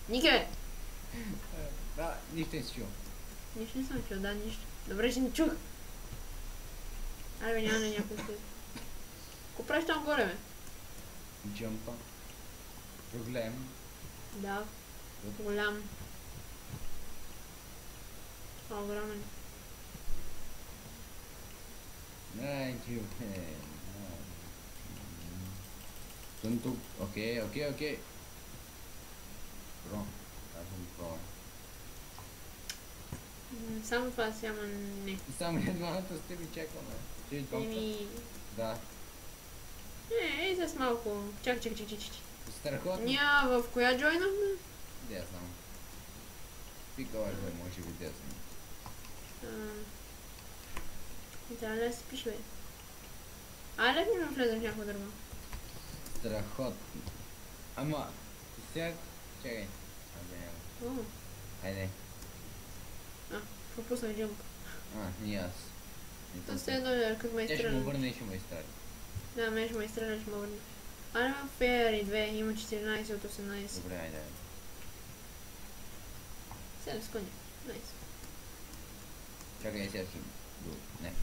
Ники! Да, нищо не си чул. Нищо не съм чул, да, нищо. Добре, че не чух. Айде, няма някой след. Ко правиш там горе, бе? Джампа. Проблем. Да. Голям. Огромен. Най-чил. Съм тук. Окей. Про. Аз съм про. Само това си, ама не. Само едното с тебе чакаме. Ще идвам. Да. Ей, с малко. Чак. Страхотно. Ня, в коя джойнахме? Да, знам. Пикала е, може би да знам. Трябва да си пише, бе. Айде да ми влезем в някаква дърва. Страхотно. Ама, сега... Чакай. Хайде. Пропуснах джамп. И аз. То се едно, как ме Тя ще му изстреля. върне и ще му изстреля. Да, мен ще ме изстреля, ще ме върне. Айде в Фейри 2, има 14 от 18. Добре, айде. 7 секунди. Найс. Чакай, сега си... Не.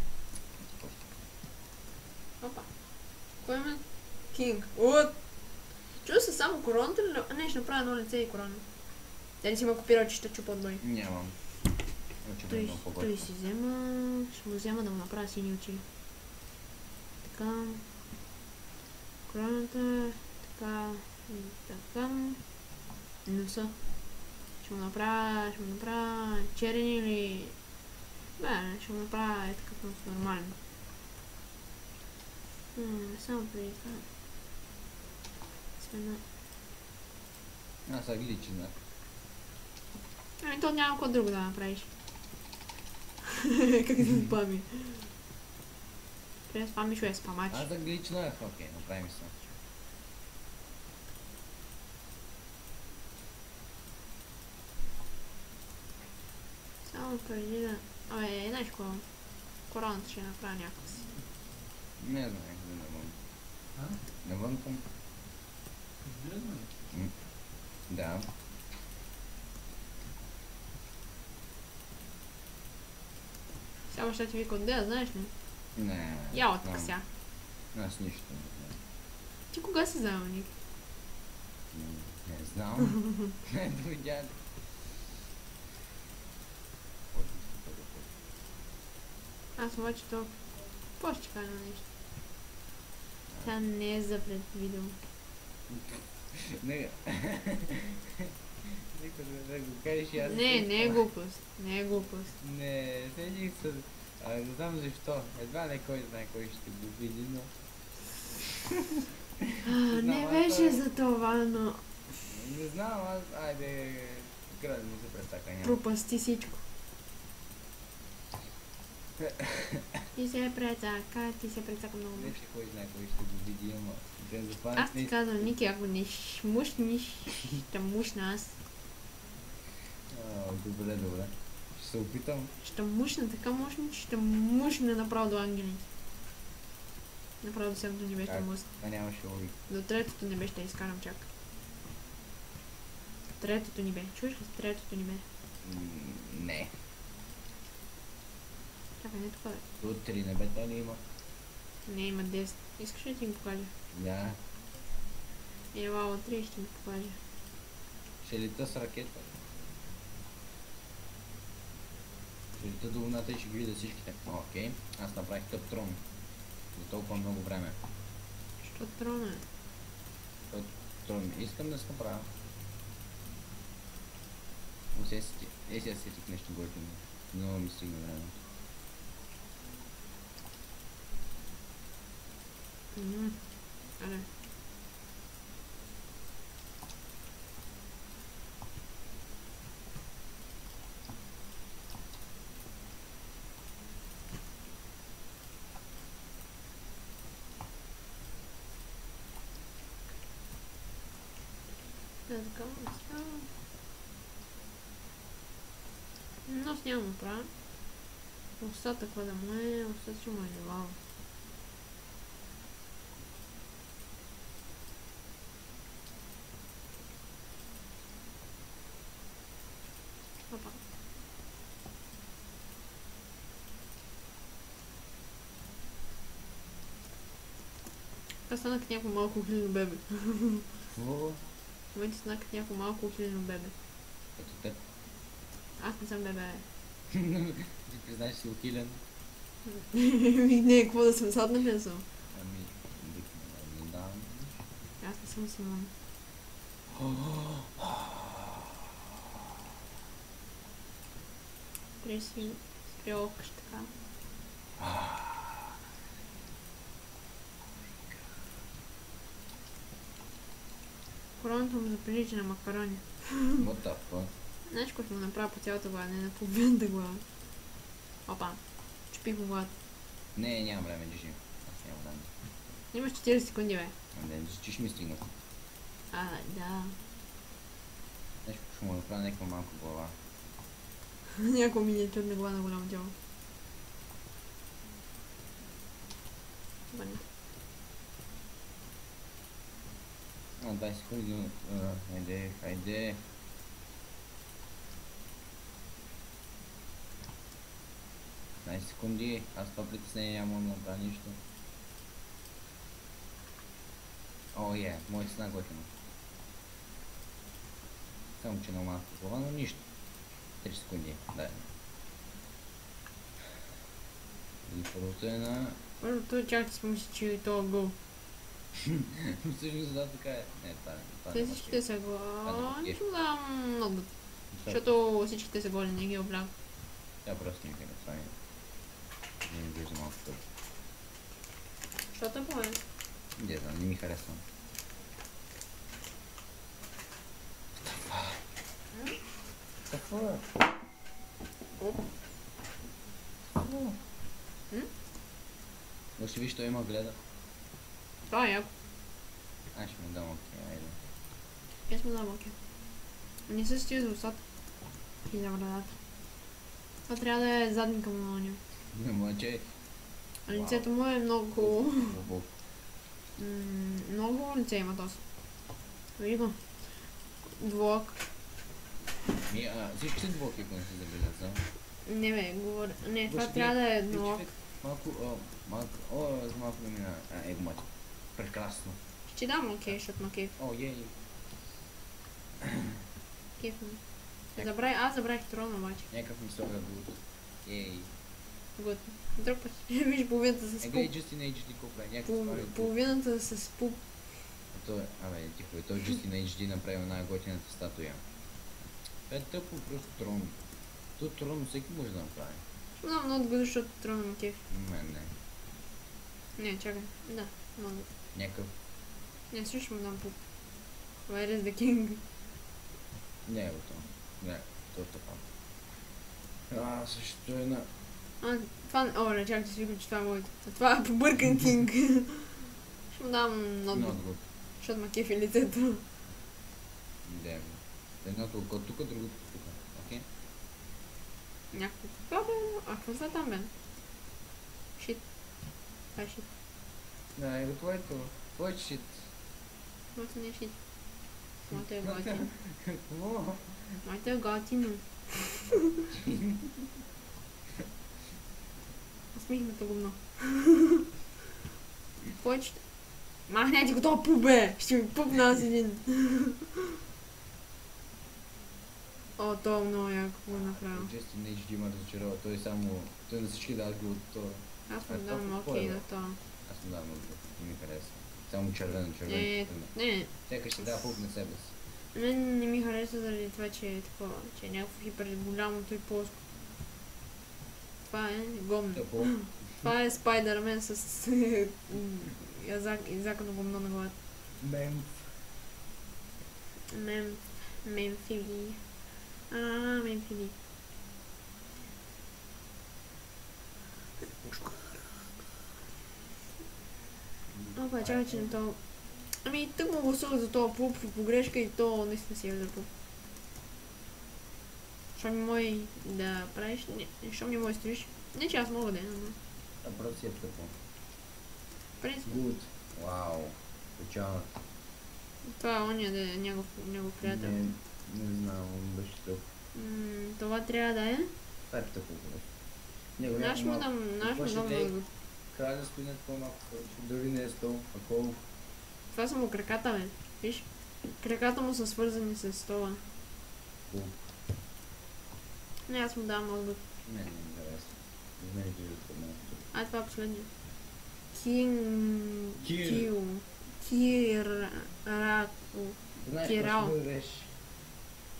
Опа. Кой има? Кинг. От! Чува се само короната ли? Не, ще направя едно лице и корона. Дали си ме копирал, че ще чупа отбой. Нямам. Той си взема... Ще му взема да му направя сини очи. Така... Короната... Така... И така... Носа. Ще му направя черен или... Бе, ще му направя е такъв нос нормален. Само преди това... Смена... Аз са гличина. Ами то няма какво друго да направиш. Как да спами. Трябва да спамиш е спамач. Аз да глична. Окей, направим се. Само преди да... Абе, знаеш какво? Короната ще направя някакси. Не знам, да навън. Навън към... Да. Само ще ти вика отде, знаеш ли? Не. Я от сега. Аз нищо не знам. Ти кога си взел, Ник? Не знам. Ето видя. Аз обаче то... Какво ще кажа нещо? Тя не е за пред видео. Не. Нека да го кажеш и аз. Не е глупост. Не е глупост. Не, седих с... Не знам защо. Едва не кой знае кой ще го види, но... Не беше за това, но... Не знам, аз... Айде... Кръвно ми се пресака, няма. Пропасти всичко. Ти се прецака много. Не, че кой знае кой ще го види, ама... Аз ти казвам, Ники, ако не шмушниш, ще мушна аз. Добре. Ще се опитам. Ще мушна така мощно, че ще мушна направо до ангелите. Направо до седмото небе ще мусна. А нямаше логика. До третото небе ще изкарам чак. Третото небе. Чуеш ли третото небе? Не. Чакай, не това е. До 3 небета ли има? Не, има 10. Искаш ли да ти го покажа? Да. Ела, от 3 ще ми покажа. Ще лета с ракета. Ще лета до луната и ще ги видя всичките. Окей. Аз направих тъп трон. За толкова много време. Що трона? Трон. Искам да се направя. Но сега сетих нещо готино. Много ми стигна време. Аре. Така, но с няма да правя. Остатък да му е, остатък му е лава. Аз стана като някакво малко ухилено бебе. Какво? В момента стана като някакво малко ухилено бебе. Като теб. Аз не съм бебе. Ти признаеш си ухилен. Не, какво да съм, задна ли съм? Ами, не да. Аз не съм Симон. Спри си, спри окаш така. Короната му заприлича на макарони. What the fuck? Знаеш какво ще му направя по цялата глава, не на половината глава. Опа, чупих му главата. Не, нямам време, държи. Аз нямам време. Имаш 40 секунди, бе. Не, че ще ми стигна. Да. Знаеш, ще му направя някаква малка глава. Някаква миниатюрна глава на голямо тяло. А, 20 секунди. Хайде. 15 секунди. Аз това притеснение нямам да направя нищо. О, моя сна готина. Само че на малко глава, но нищо. 3 секунди, дай. И първото е на... Първото чак ти си мисли, че и то е гол. Всъщност да, така е. Не, това не. Те всичките са гол. Не ще му дам много. Защо? Защото всичките са голи, не ги облях. Тя просто ми харесва. Не ми вижда малко тъп. Защото е по-е. Не знам, не ми харесва. Какво е? Още виж, той има гледа. Това е яко. Аз ще му дам окей, айде. Аз му дам окей. Не се стига за устата. И за брадата. Това трябва да е задника му на оня. Не мъче. А лицето му е много... Хубаво. Много лице има този. Види го. Двуок. Всички са двоки, ако не се забелязат, само. Не бе, говоря. Не, това Въобще, трябва да е едноок. Малко ми мина. Его мати. Прекрасно. Ще ти дам окей, защото ма кейф. Кейф ми. Аз забравих трона обаче. Някакъв ми слага гуд. Готно. Друг път. Виж половината с Гледай пуп. Justin HD какво прави. Някакъв слага гуд. Половината с пуп. Тихо, той Justin HD направил най-готината статуя. Това е тъпо, просто трон. То трон всеки може да направи. Ще му дам много го, защото трона ма кейф. Мен не. Не, чакай. Да, много. Някакъв. Не, също ще му дам пуп. Where is the king? Не е готово. Не, то е така. Също е на... Това... не, чакай, че си че това е моето. Това е побъркан кинг. Ще му дам много. Много. Защото ма кефи лицето. Едното око тук, другото тук. Окей? Някакво. Това бе... какво са там бе? Шит. Това е шит. Да, твоето. Твой шит. Моето не е шит. Моето е готино. Какво? Моето е готино. Усмихната гумно. Повечето. Махнете го това пуп, бе! Ще ми пупна аз един. О, то е много яко го направил. Justin HD ме разочарова. Той на всички дава го от това. Аз му дам окей на това. Аз му давам отговор. Не ми харесва. Само червено. Не. Сякаш ще дава пуп на себе си. Мен не ми харесва заради това, че е такова, че е някакво хипер голямото и плоско. Това е гомно. Това е Спайдърмен с язакано гомно на главата. Мемфили. Мемфили. Опа, чакай, че не то... Тък му гласувах за това пуп по погрешка и то наистина си е за пуп. Що ми мой да правиш? Не, що ми мой строиш? Не, че аз мога да е, но... Просто си е тъпо. Принцип. Good. Вау. Печалът. Това е ония да е някакъв приятел. Не знам, он беше тъп. Това трябва да е. Това е тъпо. Наш му дам много. Краля стои на такова малко повече. Дори не е стол, а колко. Това са му краката, бе. Виж? Краката му са свързани с стола. Колко. Не, аз му давам отговор. Не ми харесва. Не ми вижда това малко. А, това е последния. Кин... Кир. Кил. Кирако. Знаеш, Кирал. какво ще го решиш?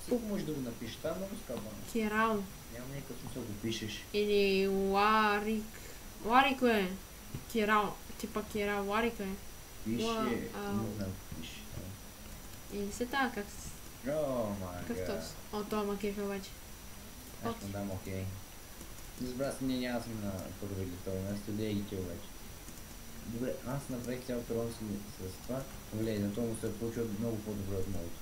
Всеки може да го напишеш. Това е много скабано. Кирал. Няма някакъв смисъл го пишеш. Или Ларик. Ларик е. Кирал. Типа Кирал. Ларик е. Пише. Уа, Не знам какво пише. Или се така, как... О, май Какъв гад. тос? О, това ма кефе обаче. Аз ще му дам окей. Разбра се, ние няма сме на първо или второ място, да е и ти обаче. Добре, аз направих цял трон с това. Гледай, на това му се е получил много по-добре от моето.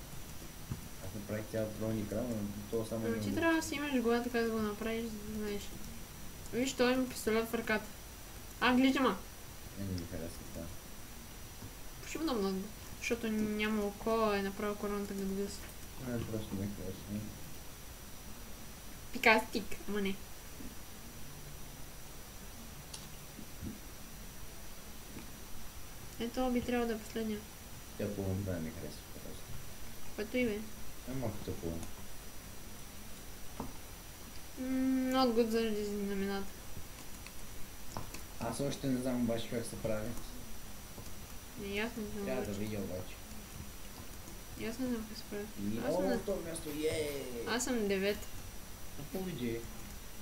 Аз направих цял трон и крал, но това само Но ти трябва да си имаш главата как да го направиш, за да знаеш. Виж, той има пистолет в ръката. А, гледай ма. Не ми харесва това. Почти много. Защото няма око, е направил короната гадгъс. Не, просто не харесва. Пикастик, ама не. Ето би трябвало да е последния. Тя по-лъм да ми харесва просто. Което и бе. Е малко тъпо. Not good заради знамената. Аз още не знам обаче как се прави. Не, ясно не Трябва знам. да видя обаче. Ясно не знам как се прави. И Аз съм на- това място, Аз съм 9. Повиди.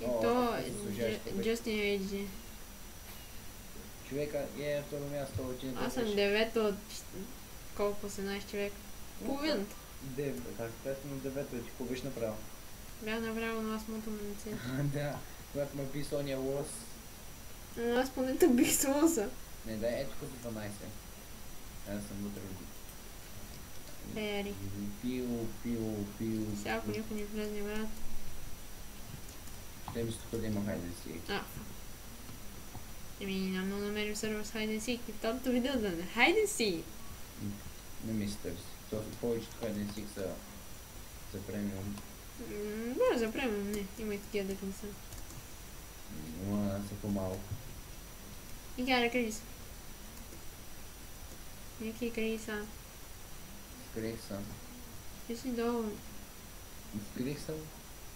И О, то как се служаш, човек. Justin HD. Човека второ място, отиде. Аз съм 9 от колко 18 човек. Половината. Как естествено 9, ти какво беше направил? Бях направил на аз мото на лице. Да, когато ме би Соня Лос. Но аз поне те бих с лоса. Не, да, ето като 12. Аз съм вътре. Ери. Пил. Сега ако никой не влезне, брат. Ще ми се тук да има хайде си. А. Еми, нам много намерим сервер с Hide and Seek и второто видео да не Hide and Seek. Не ми се търси. Защото повечето хайде си са за премиум. Може да премем, не. Има и такива дето не са. Но са по-малко. И гара Крис. Ники Криса. Скрих съм. Ти си долу. Скрих съм?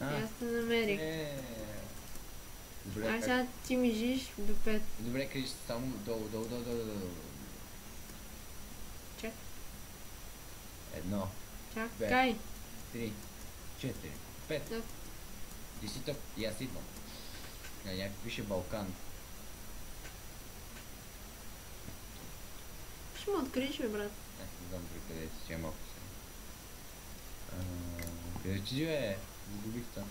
И аз те намерих. Добре, А как? сега ти мижиш до 5. Добре, Криш, само долу. Чак. 1, Чакай. 3, 4, 5. Да. Ти си тук, и аз идвам. Някак пише Балкан. Ще му откриеш, бе, брат. Аз не знам при къде си, че е малко се. Къде ти живее? Загубих там.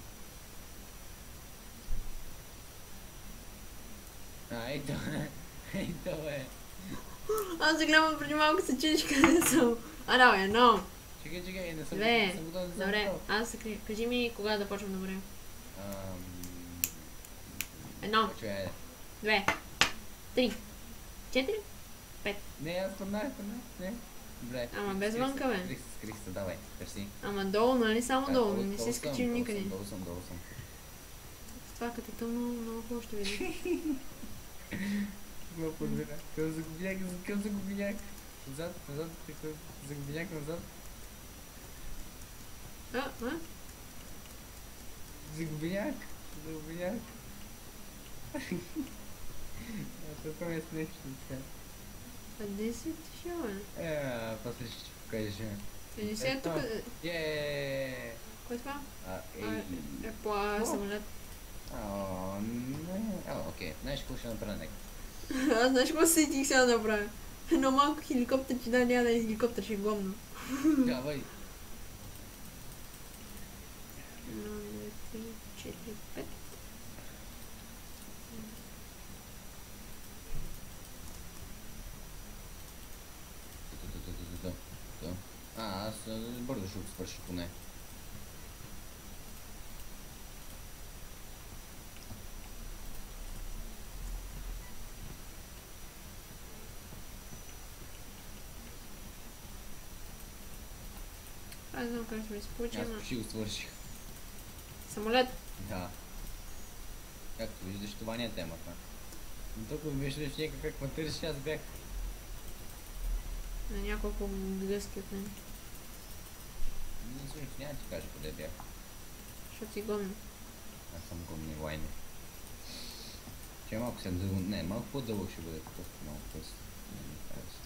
Ето е. Ето е. Аз се гледам преди малко се чудиш къде съм. А, да, едно. Чекай, не съм Две. не съм готов, не съм Добре, готов. аз се крия. Кажи ми кога да почвам да боря. Ам, Едно, Чуе. 2, 3, 4. Не, аз спаднах. Не. Добре. Ама без вънка, бе. Скрих се, давай, търси. Ама долу, нали? Само долу, не си скачил никъде. Долу съм. Това като е тъмно, много хубаво ще видиш. Какво подбира? Какъв загубиняк? Назад, такъв загубиняк назад. А? Загубиняк. Това ме смешно сега. Къде си отишъл, бе? После ще ти покажа. Или сега тук... Кой е това? Е по самолет. Окей. Знаеш какво ще направя нека? Аз знаеш какво се сетих сега да направя? Едно малко хеликоптер, че да няма да е хеликоптер, ще е гомно. Давай. 1, 2, 3, 4, 5. Аз бързо ще го свърша поне. Аз знам как ще ми се получи, Аз ама... почти го свърших. Самолет. Да. Както виждаш, това не е темата. Но тук беше ли как ме търсиш, аз бях. На няколко близки от мен. Не всъщност няма ти кажа къде бях. Защото си гонен. Аз съм гонни войни. Че малко съм дълго... Не, малко по-дълъг ще бъде такъв малко пъст. Не ми хареса.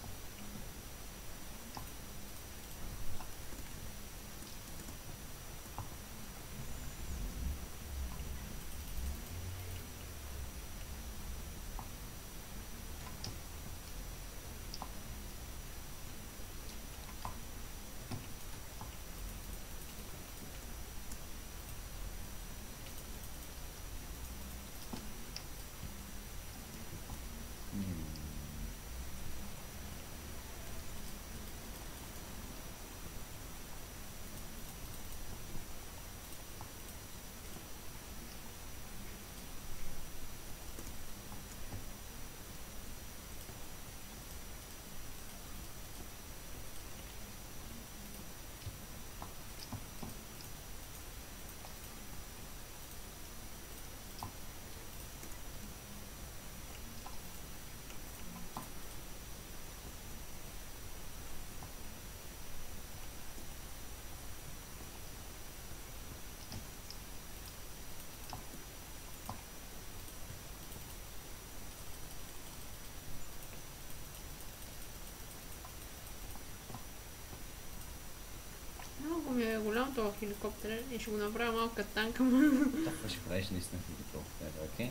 Много ми е голям този хеликоптер и ще го направя малко като танка. Това ще правиш наистина хеликоптер, окей?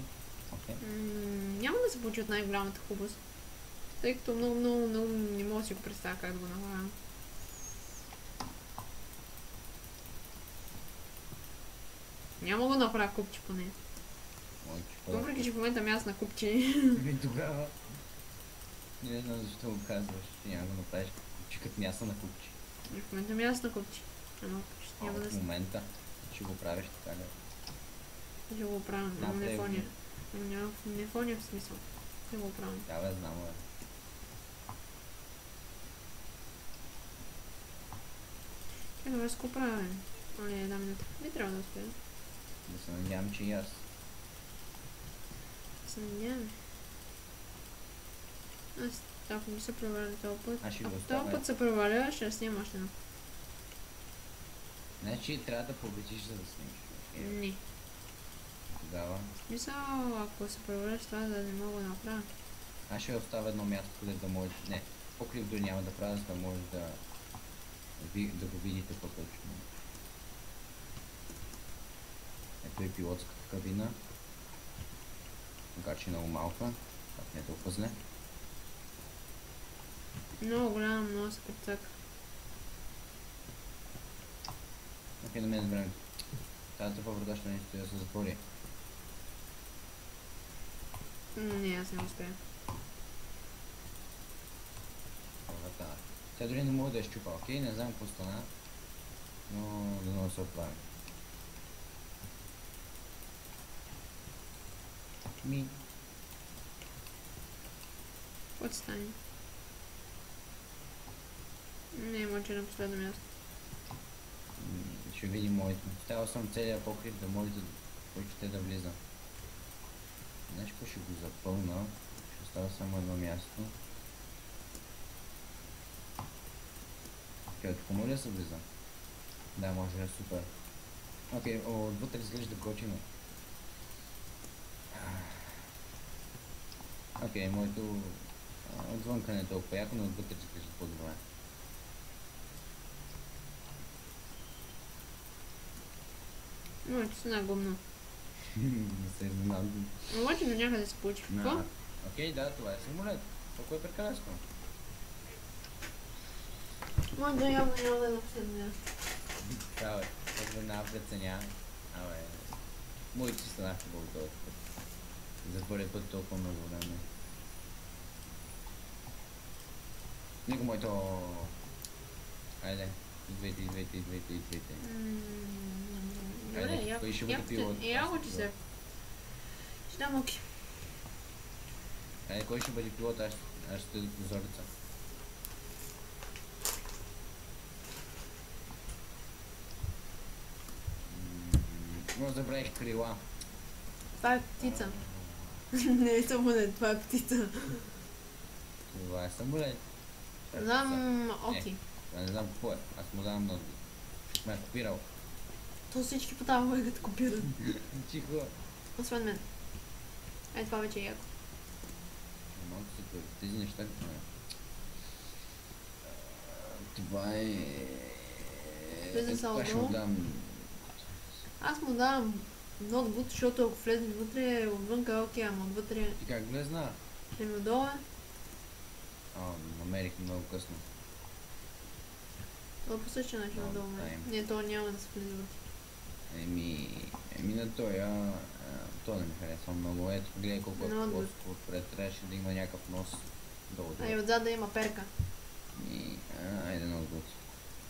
Окей. Няма да се получи от най-голямата хубост. Тъй като много не мога да си го представя как да го направя. Няма да го направя купче поне. Въпреки, че в момента ми аз на купче. И тогава... Не знам защо го казваш, че няма да направиш купче, като мяса на купче. И в момента ми аз на купче. Ама няма да В момента ще го правиш така, да. ще го правя, но не фоня. Не фоня в смисъл. Не го правя. Да, бе, знам, бе. Чакай, да го правя, бе. Оле, една минута. Не трябва да успея. Да се надявам, че и аз. Се надявам. Аз ако не се проваля този път. Аз ще го Ако оставя. този път се проваля, ще снимам още едно. Значи трябва да победиш, за да снимаш. Не. Тогава В смисъл, ако се проваля, ще това да не мога да направя. аз ще оставя едно място, където да може... Не, покрив дори няма да правя, за да може да го видите по-точно. Ето е пилотската кабина. Макар че е много малка, так не е толкова зле. Много голяма, много се прецака. Окей, на мен време. Тази тъпа врата ще нещо да се затвори. Не, аз не успея. Врата. Тя дори не мога да я щупа, окей? Не знам какво стана. Но да не се оправи. Ми. Какво ти стане? Не, може на последно място. Ще видим моето. Става съм целият покрив да може да почте да влиза. Знаеш какво ще го запълна? Ще остава само едно място. Окей, тук може да се влиза? Да, може да е супер. Окей, отвътре изглежда готино. Окей, моето... Отвънка не е толкова яко, но отвътре изглежда по-добре. Моето са гумно. Не се изненадам. Обаче до някъде се получи. Какво? Окей, да, това е самолет. Толкова е прекрасно. Моето явно няма да е на последно място. Да, бе, аз веднага преценя. Абе, моите си станаха много този път. За първи път толкова много време. Него моето... Айде, идвайте. Добре, кой ще бъде пилот? яко ти се. Ще дам оки. Айде, кой ще бъде пилот? Аз ще дадат прозореца. Но забравих крила. Това е птица. Не е самолет, това е птица. Това е самолет. Знам, окей. Не знам какво е. Аз му давам ноутбук. Ме е копирал. То всички по тази лойка те копират. Чихо. Освен мен. Ей, това вече е яко. Малко си тези неща. Това е... Влезе са това ще му отдолу. дам... Аз му давам ноутбук, защото ако влезе вътре, отвънка е окей, ама отвътре И как влезна? не ми отдолу е. Намерих много късно. Това по същия начин Много отдолу е. тайм. Не, то няма да се влезе вътре. Еми на той, то не ми харесва много. Ето, гледай колко Ноутбук. отпред трябваше да има някакъв нос долу. А и отзад да има перка. Айде ноутбук.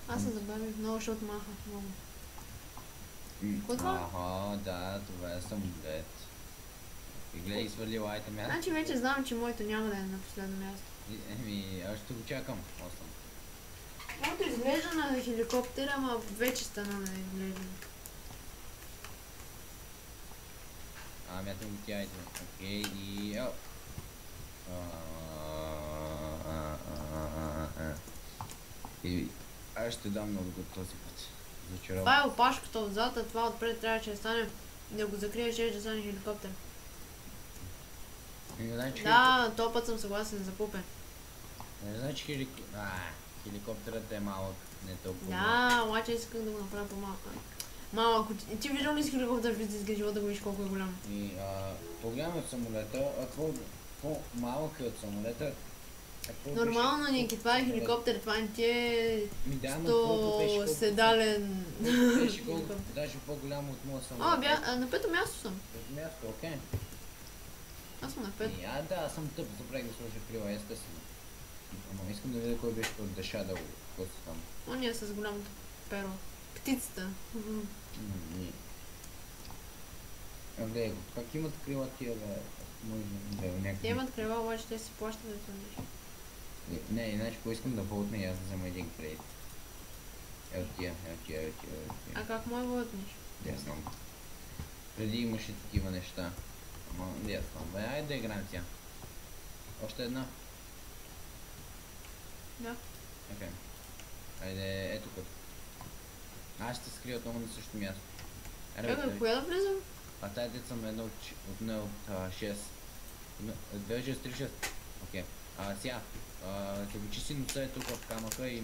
Аз се забавих много, защото махах много. Какво е това? Аха, да, това е самолет. И гледай, свалил айтем. Значи вече знам, че моето няма да е на последно място. Аз ще го чакам. Осъм. Моето изглежда на хеликоптера, ама вече стана на изглежда. Мятам го тя айтем. Окей, и... И аз ще дам много от този път. Зачарован. Това е опашката отзад, а това отпред трябваше да стане, да го закриеш, ще да стане хеликоптер. Значи, Да, този път съм съгласен за пупе. значи хеликоптерът е малък, не толкова. Да, обаче исках да го направя по-малък. Малък, ти виждал ли си хеликоптер в истинския живот да го видиш колко е голям? И по-голям от самолета, по-малък е от самолета. Нормално, Ники, това е хеликоптер, това не ти е Ми да, но колко беше колко... седален Беше колко, хеликоптер. даже по-голямо от моя самолет. На пето място съм. От място, окей. Аз съм на пет. Да, аз съм тъп, забравих да сложа крила, естествено. Ама искам да видя кой беше от The Shadow, който там. Ония с голямото перо. Птицата. Гледай го, как имат крила тия, бе? Може да е някакви... Те имат крила, обаче те си плащат за това нещо. Не, иначе ако искам да вълтна и аз да взема един кредит. Ето тия. А как му е вълтнеш? Я знам. Преди имаше такива неща. Ама, я знам. Бе, айде да играем тя. Още една. Да. Окей. Айде, ето като. Аз ще се скрия отново на същото място. Чакай, коя да влизам? Тая дет съм едно от 6. 2, 6, 3, 6. Окей. Сега. Ще го чисти носа е тук в камъка и...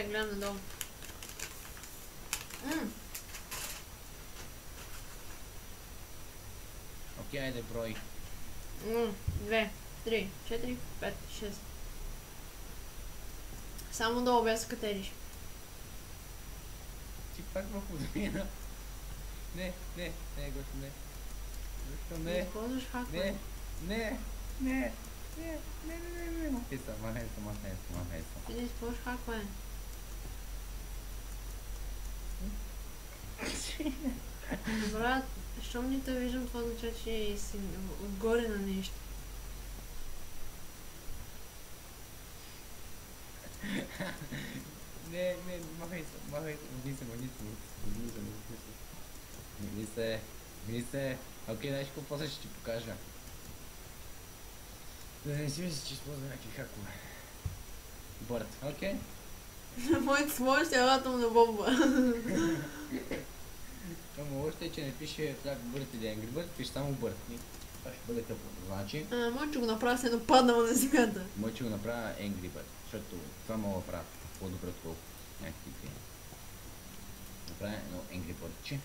Гледам надолу. Окей, айде брой. 2, 3, 4, 5, 6. Само долу без катериш. Ти пак в подмина. Не, Гошо, не. Гошо, не. Използваш хакване. Не. Махай се. Ти не използваш хакване. Брат, щом ни те виждам, това означава, че си отгоре на нещо. Не, махай се, вни се. Окей, знаеш какво после ще ти покажа. Да не си мислиш, че използвам някакви хакове. Бърт, окей? Моето ще е атомна бомба. Ама още е, че не пише как Бърт или Angry Bird, пише само Бърт. Това ще бъде тъпо. Значи... Може го направя с едно паднала на земята. Може че го направя Angry Bird, защото това мога да правя по-добре отколко някакви филми. Направя едно Angry Bird-че.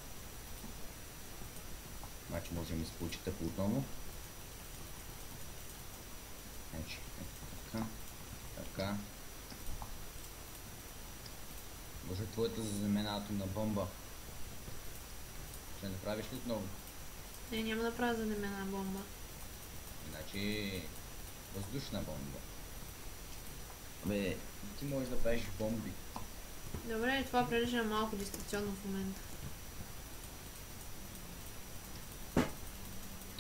Значи може да ми се получи тъпо отново. Значи, така. Боже, твоята заземена атомна бомба. Ще направиш ли отново? Не, няма да правя задемена бомба. Значи... въздушна бомба. Бе, ти можеш да правиш бомби. Добре, това прилича малко дистанционно в момента.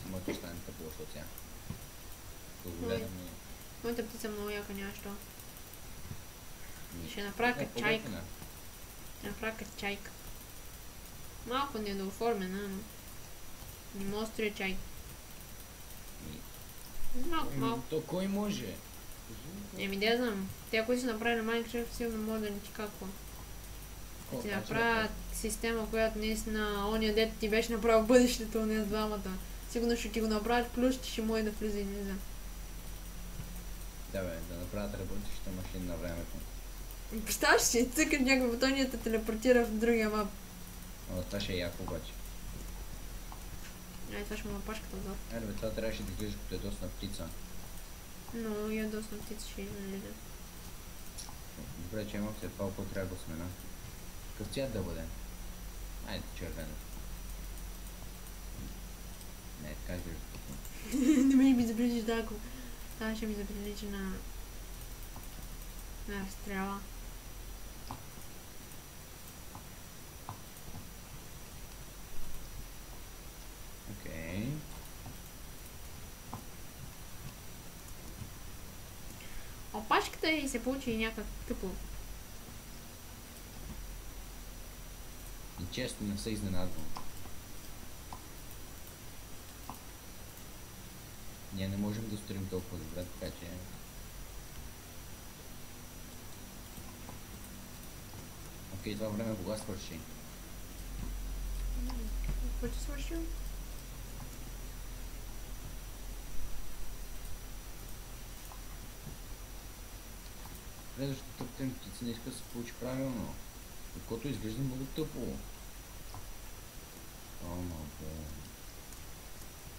Моето ще стане тъпо, защото сега. Като го гледам и... Моята птица много яка, няма що. Ще направя като чайка. Ще направя като чайка. Малко недооформена, но не мога да строя чайка. Малко. То кой може? Да знам. Те, които си направили Майнкрафт, сигурно могат да ни ти какво. Да ти направят система, която наистина ония дет ти беше направил бъдещето, не с двамата. Сигурно ще ти го направят, плюс ти ще може да влиза и не знам. Да бе, да направят работеща машина на времето. Представяш си, цъкаш някакъв бутон и те телепортира в другия мап. О, това ще е яко обаче. Това ще му напашката отдор. Бе, това трябваше да изглежда като ядосна птица. Но ядосна птица ще изглежда. Добре, че имам след това, трябва да го смена. Какъв цвят да бъде? Айде, червено. Не, така изглежда. Не ми забележиш да ако... Това ще ми забележи на стрела. Окей. Опашката и се получи някак тъпо. И често не се изненадвам. Ние не можем да строим толкова добре, така че... Окей, това време кога свърши? Какво ти свършил? Следващото тъптен птица не иска да се получи правилно. Докато изглежда много тъпо. О, малко.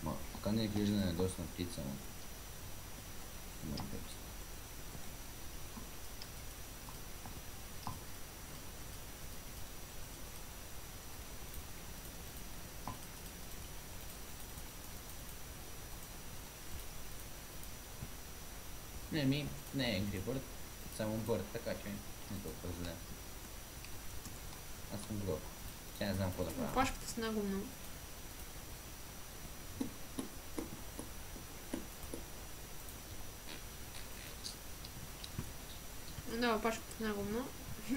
Ма, така не изглежда на ядосна птица. Ма, тъпс. Не е Angry Bird, само Bird, така че не е толкова зле. Аз съм глуп. Сега не знам какво да правя. Опашката с много много. Да, опашката с много много.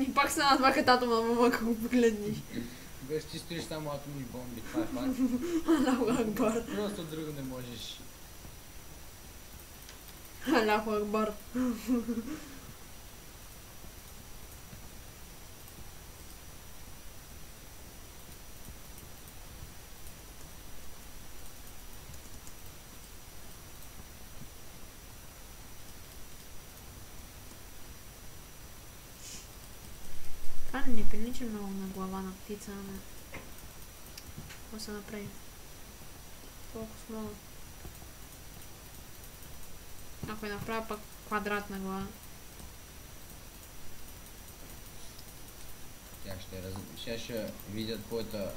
И пак са на два хататома на мама, ако го погледнеш. Без ти стоиш само атомни бомби, това е факт. Аллаху Акбар. Просто друго не можеш. Аллаху Акбар. Това не прилича много на глава на птица, но... Какво се направи? Толкова смоло. Ако я направя пак квадратна глава. Сега ще видят твоята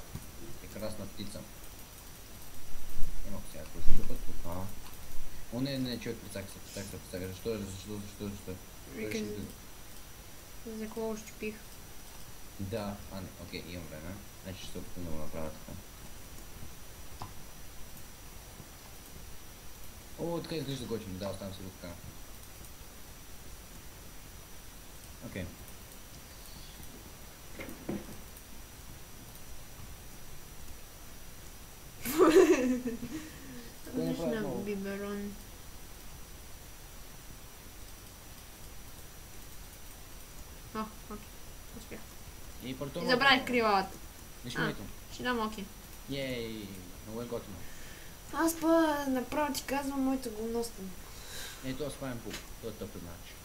прекрасна птица. Ема сега, ако ще чупат тук. О, не, човек, прецака. Защо? За какво щупих? Да, не, окей, имам време. Значи ще се опитам да го направя така. О, така изглежда готино, да, оставам си го така. Окей. Отлична биберон. Окей, успях. И забравих кривалата. Нишмейто. Ще дам оки. Ей, много е готино. Аз па направо ти казвам моето говността. Ей, това спаем пук. Това е тъпен начин.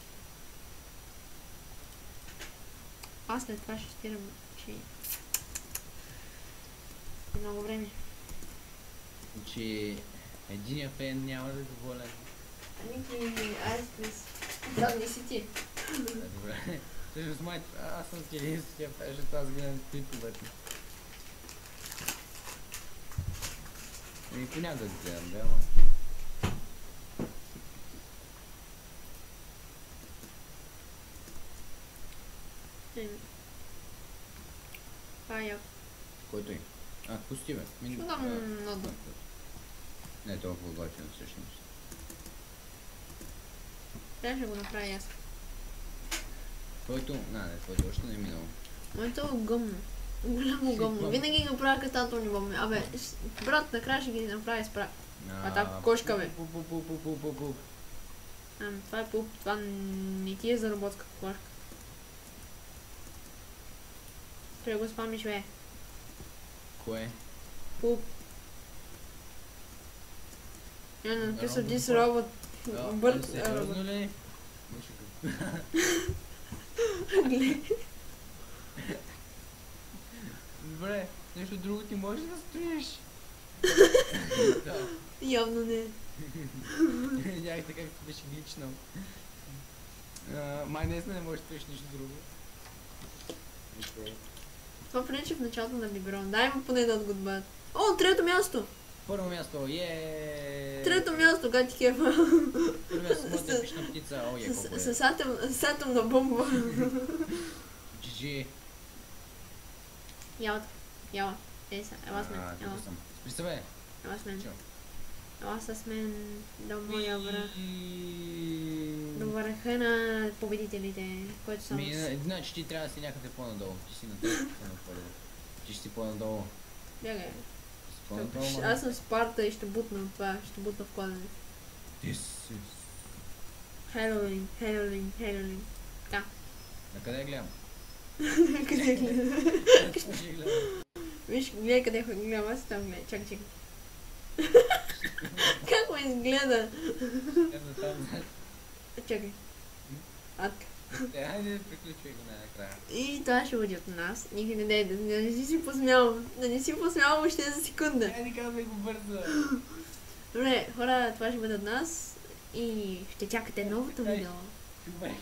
Аз след това ще стирам, че... много време. Че единия фен няма да е доволен. Ники, айспис. Да, не си ти. Добре. Всъщност май, аз съм ти единствения фен, защото аз гледам клиповете. Понякога ги гледам, да, ама. Това е яко. Който е? Пусти бе. Ще дам много. Не е толкова готино всъщност. Трябва да го направя аз. Твоето... твоето още не е минало. Моето е гъмно. Голямо гъмно. Винаги го правя катателни бомби. Абе, брат, накрая ще ги направи с А та кошка, бе. Пуп. Това е пуп, това не ти е заработка кошка. Трябва да го спамиш, бе. Кое? Пуп. Я написал this robot. Бърт Сериозно робот. ли? Добре, нещо друго ти можеш да строиш. Да. Явно не. Видях така как беше гличнал. Май наистина не можеш да строиш нищо друго. Това прилича в началото на Либерон. Дай му поне да отготбят. О, трето място! Първо място, Трето място, гати кефа. Първо място, моята епична птица, о, колко е. С атомна бомба. GG. Яла. Ела с мен. Ела. Тук съм. Спри се, бе. Ела с мен. Чао. Ела с мен до моя връх. До върха на победителите, който съм... Значи ти трябва да си някъде по-надолу. Ти си на трето по-надолу. Ти ще си по-надолу. Бягай. По-надолу, ма. Аз съм Спарта и ще бутна от това. Ще бутна в кладене. Ти си. Хейлолин. Да. На къде гледам? Къде гледа? Ще гледам. Виж, гледай къде гледам, аз там гледай. Чакай. Как ме изгледа? Ето там, знаеш. Чакай. Атка. Хайде, приключвай го най-накрая. И това ще бъде от нас. Никой да не си посмял. Да не си посмял въобще за секунда. Не казвай го бързо. Добре, хора, това ще бъде от нас. И ще чакате новото видео. Добре.